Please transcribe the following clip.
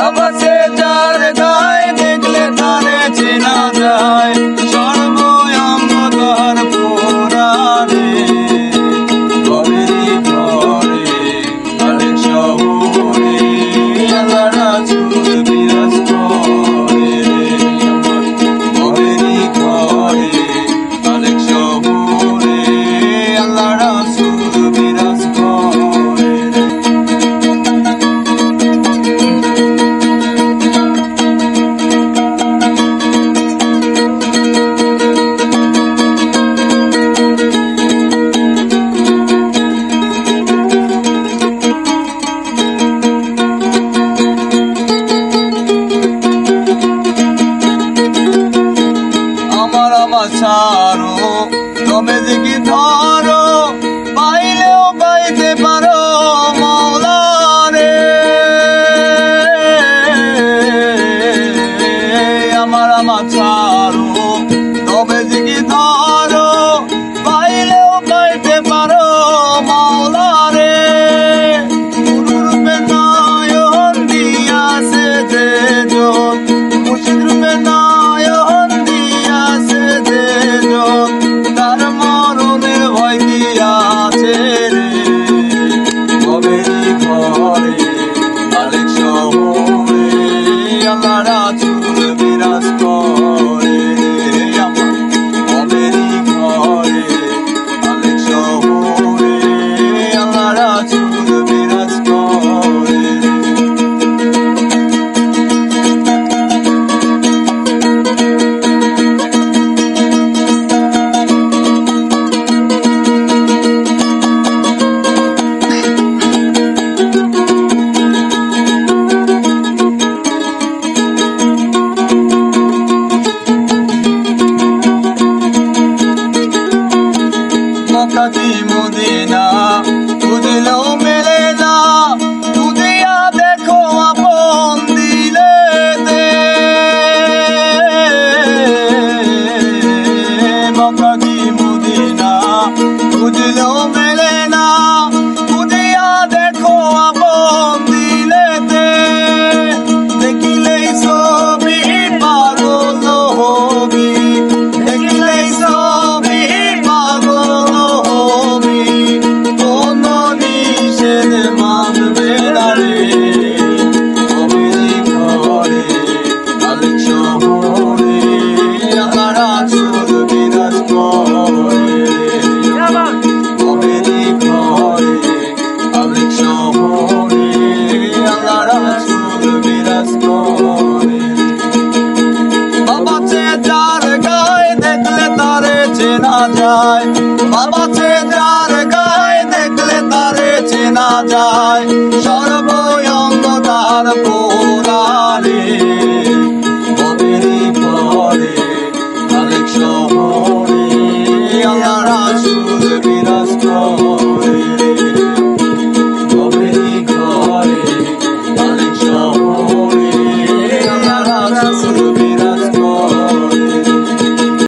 বাবা সে যার গায়ে দেখলে তারে চেনা যায়, সর্বঙ্গ তার পোড়ারে। ঘরেরই ঘরে আরেক শহরে আল্লাহ রাসূল বিরাজ করে রে। ঘরেরই ঘরে আরেক শহরে আল্লাহ রাসূল বিরাজ করে রে। ছাড়ো তবে দিকে ধরো, পাইলেও পাইতে পারো মওলারে। আমার ছাড়ো তবে দিকে ধরো, পাইলেও পাইতে পারো মওলারে। গুরুরূপে নয়ন দিয়াছে যে জ্যোত, মুর্শিদ রূপে নয়ন দিয়াছে যে জ্যোত, তার মরণের ভয় দিয়াছে রে। ঘরেরই ঘরে আরেক শহরে আল্লাহ রাসূল বিরাজ করে রে। আমার ঘরেরই ঘরে আরেক শহরে আল্লাহ রাসূল বিরাজ করে রে। মক্কা কি মদিনা খুঁজলেও মেলে না, খুঁজিয়া দেখো আপন দিলেতে। মক্কা কি মদিনা খুঁজলেও মেলে না, খুঁজিয়া দেখো আপন দিলেতে। দেখিলেই ছবি পাগল হবি, দেখিলেই ছবি পাগল হবি, কোন নিষেধ মানবে না রে। ঘরেরই ঘরে আরেক শহরে আল্লাহ রাসূল বিরাজ করে রে। ঘরেরই ঘরে আরেক শহরে আল্লাহ রাসূল বিরাজ করে রে। বাবা সে যার গায়ে দেখলে তারে চেনা যায়, বাবা সে যার গায়ে দেখলে তারে চেনা যায়, সর্বঙ্গ তার পোড়ারে।